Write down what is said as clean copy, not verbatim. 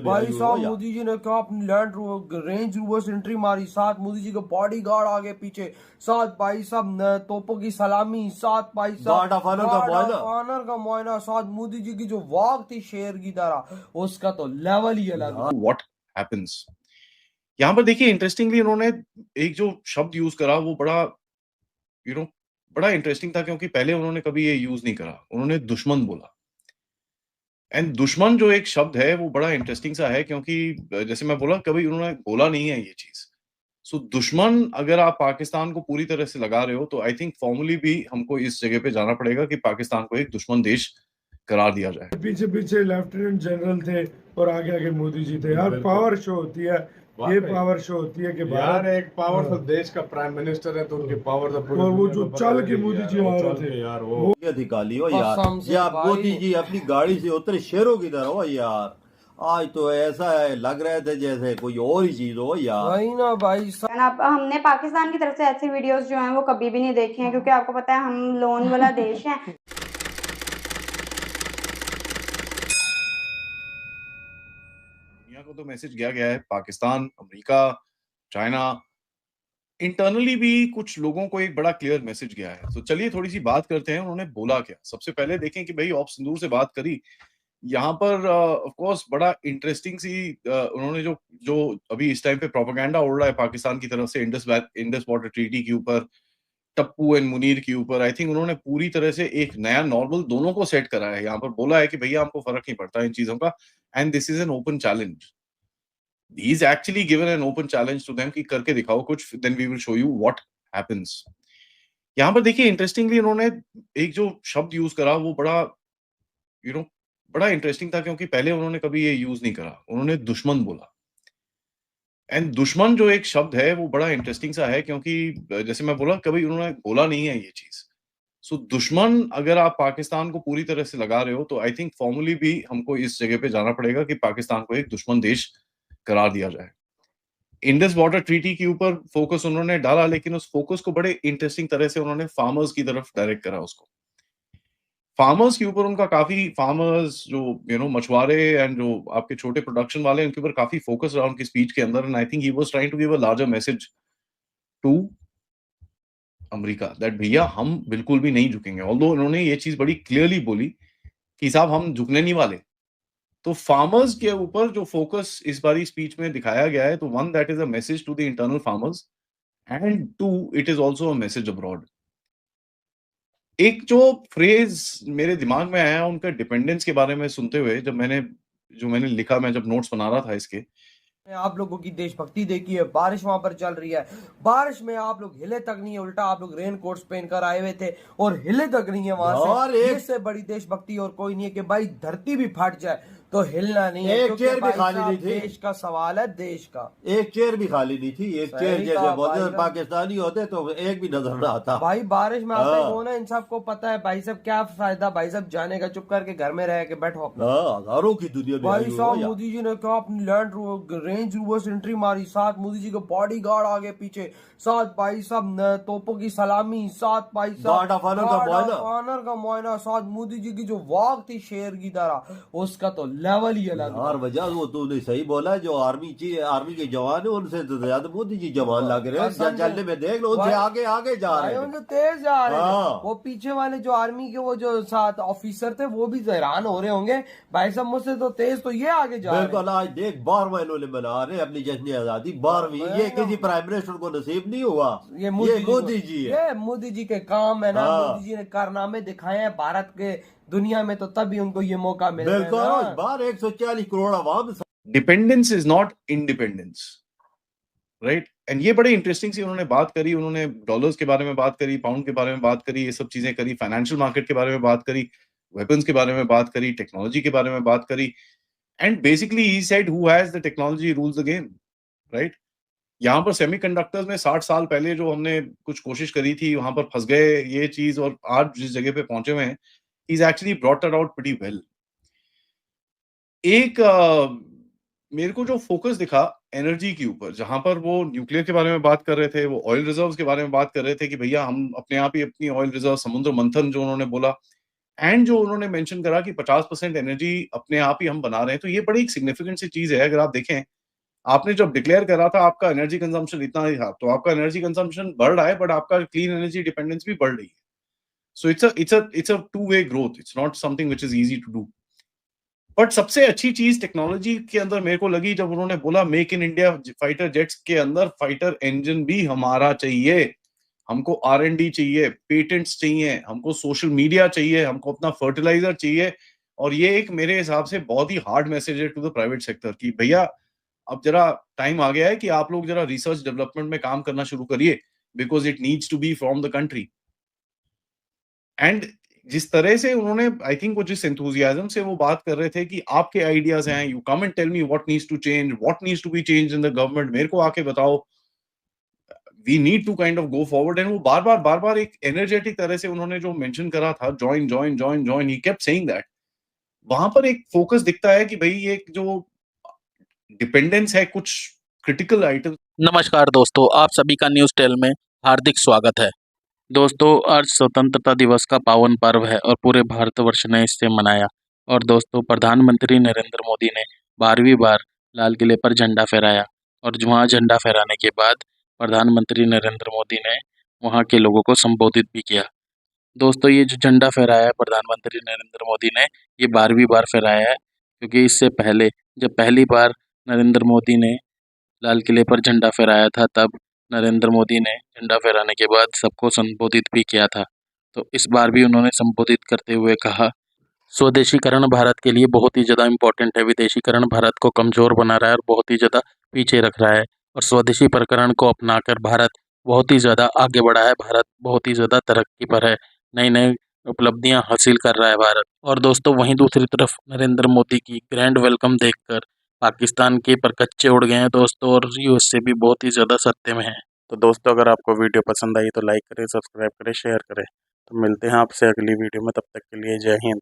भाई साहब मोदी जी ने क्या अपनी रेंज रोवर से एंट्री मारी, साथ मोदी जी के बॉडीगार्ड आगे पीछे, साथ भाई साहब तोपों की सलामी, साथ भाई साहब गार्ड ऑफ ऑनर का मुआयना, साथ मोदी जी की जो वॉक थी शेर की तरह, उसका तो लेवल ही अलग है। व्हाट हैपेंस यहाँ पर देखिए, इंटरेस्टिंगली उन्होंने एक जो शब्द यूज करा वो बड़ा बड़ा इंटरेस्टिंग था, क्योंकि पहले उन्होंने कभी ये यूज नहीं करा। उन्होंने दुश्मन बोला। एंड दुश्मन जो एक शब्द है वो बड़ा इंटरेस्टिंग सा है, क्योंकि जैसे मैं बोला, कभी उन्होंने बोला नहीं है ये चीज। सो दुश्मन अगर आप पाकिस्तान को पूरी तरह से लगा रहे हो, तो आई थिंक फॉर्मली भी हमको इस जगह पे जाना पड़ेगा कि पाकिस्तान को एक दुश्मन देश करार दिया जाए। पीछे पीछे लेफ्टिनेंट जनरल थे और आगे आगे मोदी जी थे। यार पावर शो होती है, ये पावर शो होती है कि यार एक पावरफुल देश का प्राइम मिनिस्टर है तो उनकी पावर तो पूरी और वो दुनिया जो को चल पता के है मोदी जी आ रहे थे यार वो अधिकारी हो यार, कसम से ये आप भाई। मोदी जी अपनी गाड़ी से उतरे शेरों की तरह हो यार। आज तो ऐसा है, लग रहे थे जैसे कोई और ही चीज हो यार। वही ना भाई साहब। हमने पाकिस्तान की तरफ से ऐसी वीडियोस जो हैं वो कभी भी नहीं देखी हैं, क्योंकि आपको पता है हम लोन वाला देश है। दुनिया को तो मैसेज गया है, पाकिस्तान, अमेरिका, चाइना, इंटरनली भी कुछ लोगों को एक बड़ा क्लियर मैसेज गया है। तो चलिए थोड़ी सी बात करते हैं उन्होंने बोला क्या। सबसे पहले देखें कि भाई ऑप सिंदूर से बात करी, यहाँ पर ऑफ कोर्स बड़ा इंटरेस्टिंग सी उन्होंने जो जो अभी इस टाइम पे प्रोपेगेंडा उड़ रहा है पाकिस्तान की तरफ से इंडस वाटर ट्रीटी के ऊपर, टप्पू एंड मुनीर के ऊपर, आई थिंक उन्होंने पूरी तरह से एक नया नॉर्मल दोनों को सेट करा है। यहाँ पर बोला है कि भैया हमको फर्क नहीं पड़ता इन चीजों का, and this is an open challenge. He's actually given an open challenge to them कि करके दिखाओ कुछ, then we will show you what happens। यहाँ पर देखिए, इंटरेस्टिंगली उन्होंने एक जो शब्द यूज करा वो बड़ा बड़ा इंटरेस्टिंग था, क्योंकि पहले उन्होंने कभी ये यूज नहीं करा। उन्होंने दुश्मन बोला। एंड दुश्मन जो एक शब्द है वो बड़ा इंटरेस्टिंग सा है, क्योंकि जैसे मैं बोला, कभी उन्होंने बोला नहीं है ये चीज। सो दुश्मन अगर आप पाकिस्तान को पूरी तरह से लगा रहे हो, तो आई थिंक फॉर्मली भी हमको इस जगह पे जाना पड़ेगा कि पाकिस्तान को एक दुश्मन देश करार दिया जाए। इंडस वाटर ट्रीटी के ऊपर फोकस उन्होंने डाला, लेकिन उस फोकस को बड़े इंटरेस्टिंग तरह से उन्होंने फार्मर्स की तरफ डायरेक्ट करा उसको। फार्मर्स के ऊपर उनका काफी, फार्मर्स जो मछुआरे एंड जो आपके छोटे प्रोडक्शन वाले, उनके ऊपर काफी फोकस रहा उनकी स्पीच के अंदर। And I think he was trying to give a larger message to America that भैया हम बिल्कुल भी नहीं झुकेंगे। ऑल्दो उन्होंने ये चीज बड़ी क्लियरली बोली कि साहब हम झुकने नहीं वाले। तो फार्मर्स के ऊपर जो फोकस इस बारी स्पीच में दिखाया गया है, तो one, that is a message to the internal farmers, and two, it is also a message abroad. एक जो फ्रेज मेरे दिमाग में आया उनका डिपेंडेंस के बारे में सुनते हुए, जब मैंने लिखा, मैं जब नोट्स बना रहा था इसके, आप लोगों की देशभक्ति देखी है, बारिश वहां पर चल रही है, बारिश में आप लोग हिले तक नहीं है, उल्टा आप लोग रेन कोट्स पहन कर आए हुए थे और हिले तक नहीं है वहां से। इससे बड़ी देशभक्ति और कोई नहीं है कि भाई धरती भी फट जाए तो हिलना नहीं है। एक चेयर भी खाली नहीं थी। देश का सवाल है, देश का। एक चेयर भी खाली नहीं थी। एक चेयर जैसे बोलते पाकिस्तानी होते तो एक भी नजर ना आता। भाई बारिश में आता है ना, इन सबको पता है भाई साहब क्या फायदा भाई साहब जाने का, चुप करके घर में रह के बैठो अपना। हजारों की दुनिया में भाई साहब मोदी जी ने क्या अपनी रेंज रोवर से एंट्री मारी, साथ मोदी जी के बॉडीगार्ड आगे पीछे, साथ भाई साहब तोपों की सलामी, साथ भाई साहब गार्ड ऑफ ऑनर का मुआयना, साथ मोदी जी की जो वॉक थी शेर की तरह, उसका तो लेवल ही अलग। हर वजह वो तूने सही बोला, जो आर्मी के जवान है उनसे तो ज्यादा मोदी जी जवान लग रहे हैं। चलने में देख लो, उनसे आगे आगे जा रहे हैं, तेज जा रहे हैं। वो पीछे वाले जो आर्मी के वो जो साथ ऑफिसर थे वो भी हैरान हो रहे होंगे, भाई साहब मुझसे तो तेज तो ये आगे जा रहे हैं। बिल्कुल। आज देख 12वां इन्होंने मना रहे अपनी जश्न आजादी, 12वीं। ये किसी प्राइम मिनिस्टर को नसीब नहीं हुआ। ये मोदी जी है, ये मोदी जी के काम है ना। मोदी जी ने कारनामे दिखाए हैं भारत के दुनिया में, तो तभी उनको ये मौका मिल रहा है। बिल्कुल। बार 140 करोड़ आवाम। Dependence is not independence, right. And ये बड़े इंटरेस्टिंग सी उन्होंने बात करी। उन्होंने डॉलर्स के बारे में बात करी, पाउंड के बारे में बात करी, ये सब चीजें करी, फाइनेंशियल मार्केट के बारे में बात करी, वेपन्स के बारे में बात करी, टेक्नोलॉजी के बारे में बात करी। And basically he said who has the technology rules the game, right. यहाँ पर सेमीकंडक्टर्स में 60 साल पहले जो हमने कुछ कोशिश करी थी, वहां पर फंस गए ये चीज, और आज जिस जगह पे पहुंचे हुए हैं, is actually brought it out pretty well. एक मेरे को जो फोकस दिखा एनर्जी के ऊपर, जहां पर वो न्यूक्लियर के बारे में बात कर रहे थे, वो ऑयल रिजर्व्स के बारे में बात कर रहे थे कि भैया हम अपने आप ही अपनी ऑयल रिजर्व, समुद्र मंथन जो उन्होंने बोला, एंड जो उन्होंने मेंशन करा कि 50% एनर्जी अपने आप ही हम बना रहे हैं, तो ये बड़ी एक सिग्निफिकेंट सी चीज है। अगर आप देखें, आपने जब डिक्लेयर करा था आपका एनर्जी कंजम्पशन इतना ही था, तो आपका एनर्जी कंजम्पशन बढ़ रहा है, बट आपका क्लीन एनर्जी डिपेंडेंस भी बढ़ रही है। So it's a two way growth, it's not something which is easy to do. But सबसे अच्छी चीज टेक्नोलॉजी के अंदर मेरे को लगी जब उन्होंने बोला make in India fighter jets के अंदर फाइटर इंजन भी हमारा चाहिए, हमको R&D चाहिए, पेटेंट्स चाहिए, हमको सोशल मीडिया चाहिए, हमको अपना फर्टिलाइजर चाहिए। और ये एक मेरे हिसाब से बहुत ही हार्ड मैसेज है टू द प्राइवेट सेक्टर कि भैया अब जरा टाइम आ गया है कि आप लोग जरा रिसर्च डेवलपमेंट में काम करना शुरू करिए, because it needs to be from the country. And जिस तरह से उन्होंने, आई थिंक वो जिस एंथुजियाज्म से वो बात कर रहे थे कि आपके आइडियाज हैं, you come and tell me what needs to change, what needs to be change in the government, मेरे को आके बताओ, we need to kind of go forward. And वो बार बार एक एनर्जेटिक तरह से उन्होंने जो मेंशन करा था, join join join join, he kept saying that. वहां पर एक फोकस दिखता है कि भाई ये जो डिपेंडेंस है कुछ क्रिटिकल आइटम। नमस्कार दोस्तों, आप सभी का न्यूज़ टेल में हार्दिक स्वागत है। दोस्तों, आज स्वतंत्रता दिवस का पावन पर्व है और पूरे भारतवर्ष ने इसे मनाया। और दोस्तों, प्रधानमंत्री नरेंद्र मोदी ने 12वीं बार लाल किले पर झंडा फहराया और वहाँ झंडा फहराने के बाद प्रधानमंत्री नरेंद्र मोदी ने वहाँ के लोगों को संबोधित भी किया। दोस्तों, ये जो झंडा फहराया है प्रधानमंत्री नरेंद्र मोदी ने, ये 12वीं बार फहराया है, क्योंकि इससे पहले जब पहली बार नरेंद्र मोदी ने लाल किले पर झंडा फहराया था, तब नरेंद्र मोदी ने झंडा फहराने के बाद सबको संबोधित भी किया था। तो इस बार भी उन्होंने संबोधित करते हुए कहा, स्वदेशीकरण भारत के लिए बहुत ही ज़्यादा इम्पोर्टेंट है। विदेशीकरण भारत को कमज़ोर बना रहा है और बहुत ही ज़्यादा पीछे रख रहा है, और स्वदेशी प्रकरण को अपनाकर भारत बहुत ही ज़्यादा आगे बढ़ा है। भारत बहुत ही ज़्यादा तरक्की पर है, नई नई उपलब्धियां हासिल कर रहा है भारत। और दोस्तों, वहीं दूसरी तरफ नरेंद्र मोदी की ग्रैंड वेलकम देखकर पाकिस्तान के परकच्चे उड़ गए हैं दोस्तों, और यूएसए भी बहुत ही ज़्यादा सत्ते में है। तो दोस्तों, अगर आपको वीडियो पसंद आई तो लाइक करें, सब्सक्राइब करें, शेयर करें। तो मिलते हैं आपसे अगली वीडियो में, तब तक के लिए जय हिंद।